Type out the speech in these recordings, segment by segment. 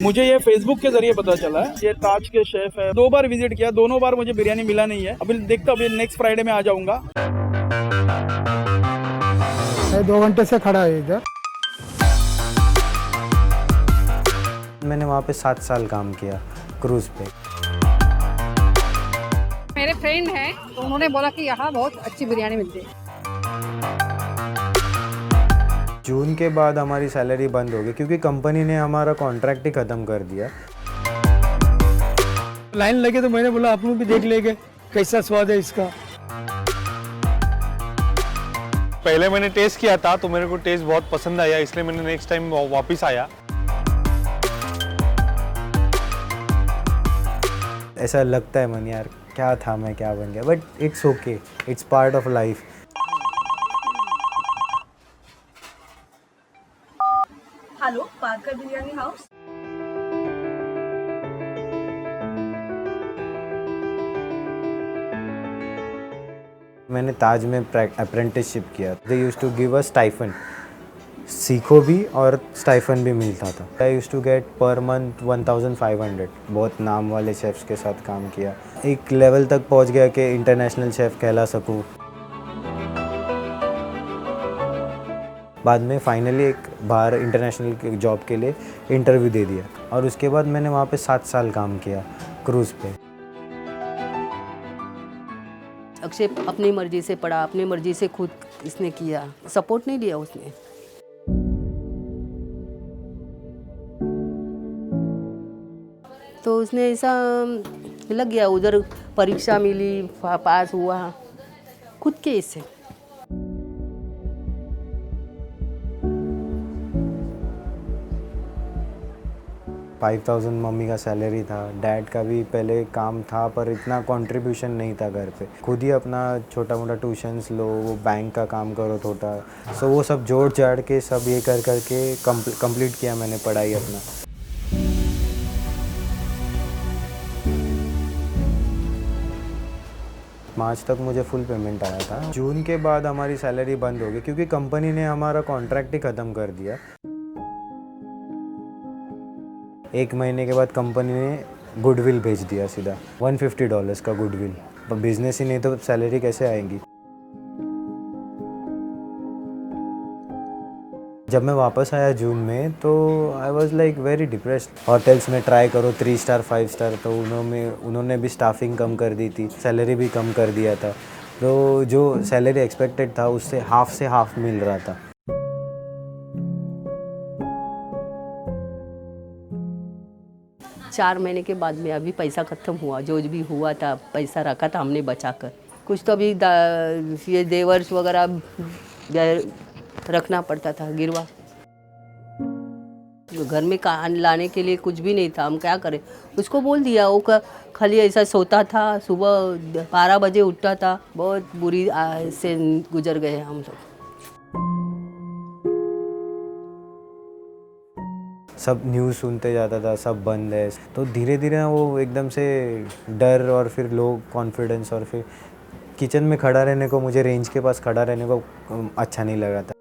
मुझे ये फेसबुक के जरिए पता चला है, ये ताज के शेफ है। 2 बार विजिट किया, दोनों बार मुझे बिरयानी मिला नहीं है। अभी देखता हूँ, अभी नेक्स्ट फ्राइडे में आ जाऊंगा। मैं 2 घंटे से खड़ा है इधर। मैंने वहाँ पे 7 साल काम किया क्रूज़ पे। मेरे फ्रेंड हैं तो उन्होंने बोला कि यहाँ बहुत अच्छी बिरयानी मिलती है। जून के बाद हमारी सैलरी बंद हो गई क्योंकि कंपनी ने हमारा कॉन्ट्रैक्ट ही ख़त्म कर दिया। लाइन लगे तो मैंने बोला आप लोग भी देख लेंगे कैसा स्वाद है इसका। पहले मैंने टेस्ट किया था तो मेरे को टेस्ट बहुत पसंद आया, इसलिए मैंने नेक्स्ट टाइम वापस आया। ऐसा लगता है मन यार क्या था मैं क्या बन गया, but it's okay, it's part of life. Hello, Parker biryani house. मैंने ताज में अप्रेंटिसशिप किया। They used to give us stipend, सीखो भी और स्टाइफन भी मिलता था। I used to get per month 1500। बहुत नाम वाले शेफ्स के साथ काम किया, एक लेवल तक पहुंच गया कि इंटरनेशनल शेफ़ कहला सकूं। बाद में फाइनली एक बाहर इंटरनेशनल जॉब के लिए इंटरव्यू दे दिया और उसके बाद मैंने वहाँ पे 7 साल काम किया क्रूज़ पे। अक्षय अपनी मर्जी से पढ़ा, अपनी मर्जी से खुद इसने किया, सपोर्ट नहीं दिया उसने। तो उसने ऐसा लग गया, उधर परीक्षा मिली, पास हुआ खुद के इससे। 5000 मम्मी का सैलरी था, डैड का भी पहले काम था पर इतना कंट्रीब्यूशन नहीं था घर पे। खुद ही अपना छोटा मोटा ट्यूशन्स लो, वो बैंक का काम करो छोटा, सो वो सब जोड़ जाड़ के सब ये कर के कंप्लीट किया मैंने पढ़ाई अपना। मार्च तक मुझे फुल पेमेंट आया था। जून के बाद हमारी सैलरी बंद हो गई क्योंकि कंपनी ने हमारा कॉन्ट्रैक्ट ही ख़त्म कर दिया। 1 महीने के बाद कंपनी ने गुडविल भेज दिया सीधा, $150 का गुडविल। बिजनेस ही नहीं तो सैलरी कैसे आएंगी। जब मैं वापस आया जून में तो I was like very depressed. Hotels में ट्राई करो 3 स्टार 5 स्टार, तो उन्होंने भी स्टाफिंग कम कर दी थी, सैलरी भी कम कर दिया था। तो जो सैलरी एक्सपेक्टेड था उससे हाफ मिल रहा था। चार महीने के बाद में अभी पैसा ख़त्म हुआ, जो भी हुआ था पैसा रखा था हमने बचा कर। कुछ तो अभी ये देवर्स वगैरह रखना पड़ता था गिरवा। घर में लाने के लिए कुछ भी नहीं था, हम क्या करें। उसको बोल दिया, वो खाली ऐसा सोता था, सुबह 12 बजे उठता था। बहुत बुरी से गुजर गए हम लोग। सब न्यूज़ सुनते जाता था सब बंद है, तो धीरे धीरे वो एकदम से डर और फिर लो कॉन्फिडेंस, और फिर किचन में खड़ा रहने को, मुझे रेंज के पास खड़ा रहने को अच्छा नहीं लगा था।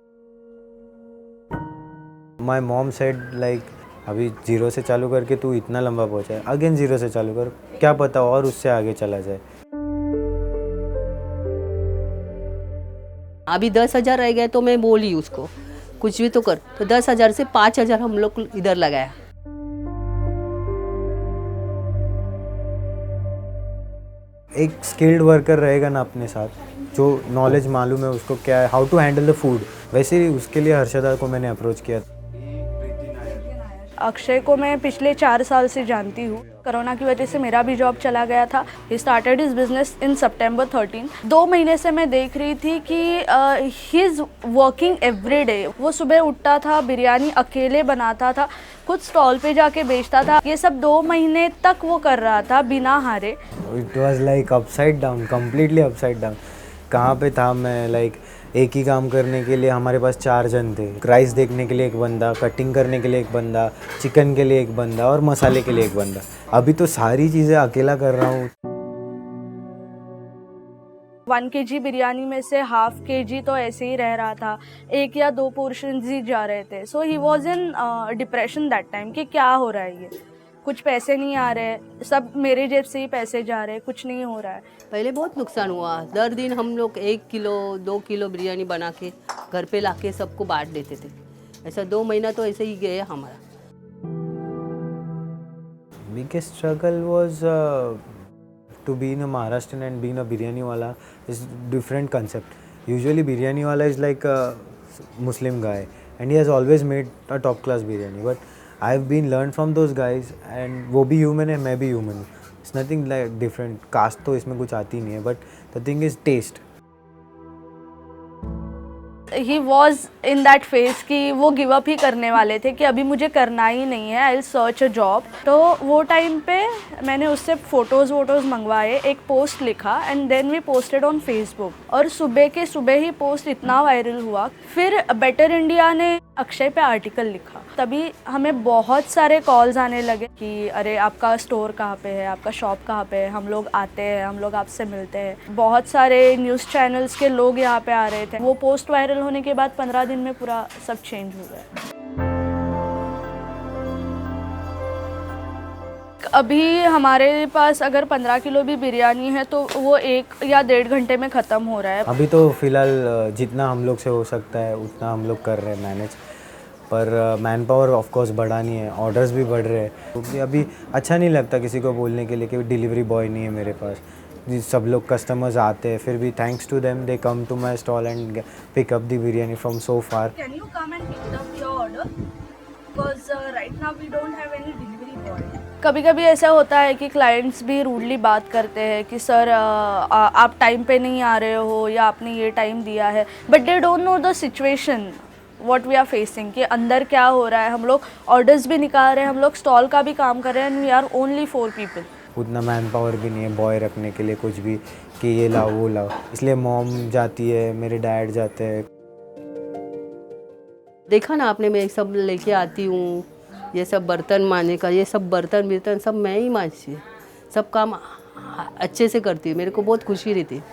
माई मॉम सेड लाइक अभी 0 से चालू करके तू इतना लंबा पहुंचा है, अगेन 0 से चालू कर, क्या पता और उससे आगे चला जाए। अभी 10,000 रह गए तो मैं बोली उसको कुछ भी तो कर, तो 10,000 से 5,000 हम लोग इधर लगाया। एक स्किल्ड वर्कर रहेगा ना अपने साथ, जो नॉलेज मालूम है उसको क्या है, how to handle the food, वैसे ही उसके लिए हर्षदा को मैंने अप्रोच किया। अक्षय को मैं पिछले 4 साल से जानती हूँ। कोरोना की वजह से मेरा भी जॉब चला गया था। He started his business in September 13। 2 महीने से मैं देख रही थी कि he is working every day. वो सुबह उठता था, बिरयानी अकेले बनाता था, खुद स्टॉल पे जाके बेचता था। ये सब 2 महीने तक वो कर रहा था बिना हारे। It was like upside down, completely upside down. कहाँ पे था मैं, लाइक एक ही काम करने के लिए हमारे पास 4 जन थे। राइस देखने के लिए एक बंदा, कटिंग करने के लिए एक बंदा, चिकन के लिए एक बंदा और मसाले के लिए एक बंदा। अभी तो सारी चीज़ें अकेला कर रहा हूँ। 1 kg बिरयानी में से हाफ kg तो ऐसे ही रह रहा था, 1 या 2 पोर्शन ही जा रहे थे. So he was in depression that time कि क्या हो रहा है, ये कुछ पैसे नहीं आ रहे, सब मेरे जेब से ही पैसे जा रहे, कुछ नहीं हो रहा है. पहले बहुत नुकसान हुआ. दर दिन हम लोग 1 किलो 2 किलो बिरयानी बना के घर पे लाके सबको बांट देते थे. ऐसा 2 महीना तो ऐसे ही गया हमारा. Biggest struggle was to be in a Maharashtrian and being a biryani wala is different concept. Usually biryani wala is like a Muslim guy and he has always made a top class biryani. But I've been learned from those guys and वो भी human है, मैं भी human हूँ. It's nothing like different. Caste तो इसमें कुछ आती नहीं है. But the thing is taste. He was in that phase कि वो गिव अप ही करने वाले थे कि अभी मुझे करना ही नहीं है, I will search a job. तो वो टाइम पे मैंने उससे फ़ोटोज़ मंगवाए, एक पोस्ट लिखा and then we posted on Facebook. और सुबह के सुबह ही पोस्ट इतना वायरल हुआ. फिर बेटर इंडिया ने अक्षय पे आर्टिकल लिखा, तभी हमें बहुत सारे कॉल्स आने लगे कि अरे आपका स्टोर कहाँ पे है, आपका शॉप कहाँ पे है, हम लोग आते हैं, हम लोग आपसे मिलते हैं. बहुत सारे न्यूज़ चैनल्स के लोग यहाँ पे आ रहे थे. वो पोस्ट वायरल होने के बाद 15 दिन में पूरा सब चेंज हो गया. अभी हमारे पास अगर 15 किलो भी बिरयानी है तो वो 1 या 1.5 घंटे में ख़त्म हो रहा है. अभी तो फ़िलहाल जितना हम लोग से हो सकता है उतना हम लोग कर रहे हैं मैनेज. पर मैन पावर ऑफ कोर्स बढ़ा नहीं है, ऑर्डर्स भी बढ़ रहे हैं. क्योंकि अभी अच्छा नहीं लगता किसी को बोलने के लिए कि डिलीवरी बॉय नहीं है मेरे पास. सब लोग कस्टमर्स आते हैं, फिर भी thanks to them they come to my stall and pick up the biryani from so far. Can you come and pick up your order because right now we don't have any delivery boy. कभी कभी ऐसा होता है कि clients भी rudely बात करते हैं कि सर आप टाइम पे नहीं आ रहे हो या आपने ये टाइम दिया है, but they don't know the situation what we are facing कि अंदर क्या हो रहा है. हम लोग ऑर्डर्स भी निकाल रहे हैं, हम लोग स्टॉल का भी काम कर रहे हैं and we are only 4 people. उतना मैन पावर भी नहीं है बॉय रखने के लिए कुछ भी कि ये लाओ वो लाओ. इसलिए मॉम जाती है, मेरे डैड जाते हैं. देखा ना आपने, मैं सब लेके आती हूँ, ये सब बर्तन मांजने का, ये सब बर्तन सब मैं ही मांजती हूँ. सब काम अच्छे से करती हूँ, मेरे को बहुत खुशी रहती है.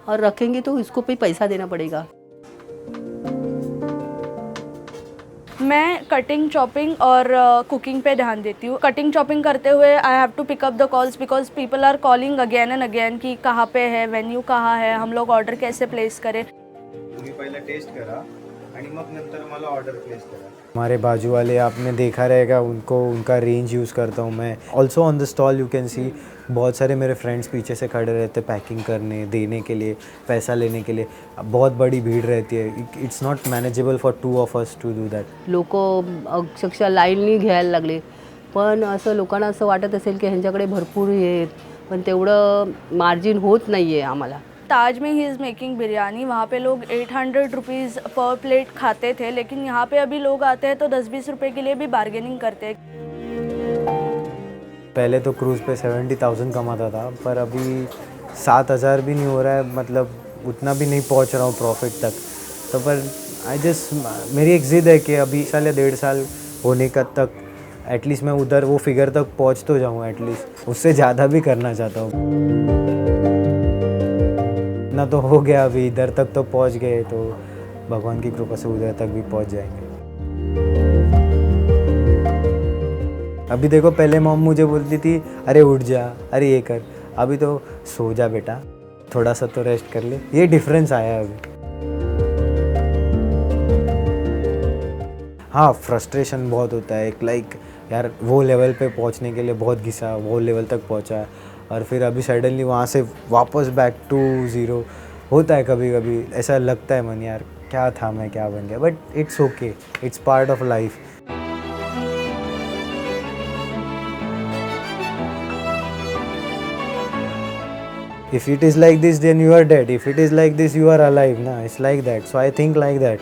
और रखेंगे तो इसको भी पैसा देना पड़ेगा. मैं कटिंग चॉपिंग और कुकिंग पे ध्यान देती हूँ. कटिंग चॉपिंग करते हुए I have to pick up the calls because people are calling again and again कि कहाँ पे है, वेन्यू कहाँ है, हम लोग ऑर्डर कैसे प्लेस करें. तुम्ही पहिला टेस्ट करा आणि मग नंतर मला ऑर्डर प्लेस करा. हमारे बाजू वाले आपने देखा रहेगा, उनका रेंज यूज़ करता हूँ मैं. Also on the stall you can see बहुत सारे मेरे फ्रेंड्स पीछे से खड़े रहते पैकिंग करने, देने के लिए, पैसा लेने के लिए. बहुत बड़ी भीड़ रहती है. It's not manageable for 2 of us to do that. लोक अक्षरशः लाईननी घ्यायला लागले. पण असं लोकांना असं वाटत असेल की ह्यांच्याकडे भरपूर हे, पण तेवढं मार्जिन होत नाही आहे आम्हाला. ताज में ही इज़ मेकिंग बिरयानी, वहाँ पे लोग 800 रुपीज़ पर प्लेट खाते थे, लेकिन यहाँ पे अभी लोग आते हैं तो 10-20 रुपए के लिए भी बार्गेनिंग करते हैं. पहले तो क्रूज़ पे 70,000 कमाता था, पर अभी 7,000 भी नहीं हो रहा है. मतलब उतना भी नहीं पहुँच रहा हूँ प्रॉफिट तक. तो पर मेरी एक ज़िद है कि अभी साल या 1.5 साल होने का तक एटलीस्ट मैं उधर वो फिगर तक पहुँच तो जाऊँ. एटलीस्ट उससे ज़्यादा भी करना चाहता हूँ. इतना तो हो गया, अभी इधर तक तो पहुँच गए, तो भगवान की कृपा से उधर तक भी पहुँच जाएंगे. अभी देखो, पहले मॉम मुझे बोलती थी अरे उठ जा, अरे ये कर. अभी तो सो जा बेटा, थोड़ा सा तो रेस्ट कर ले. ये डिफरेंस आया अभी. हाँ, फ्रस्ट्रेशन बहुत होता है. लाइक यार वो लेवल पे पहुंचने के लिए बहुत घिसा, वो लेवल तक पहुंचा और फिर अभी सडनली वहाँ से वापस बैक टू ज़ीरो होता है. कभी कभी ऐसा लगता है मन, यार क्या था मैं, क्या बन गया. But it's okay, it's part of life. If it is like this, then you are dead. If it is like this, you are alive. Nah, it's like that. So I think like that.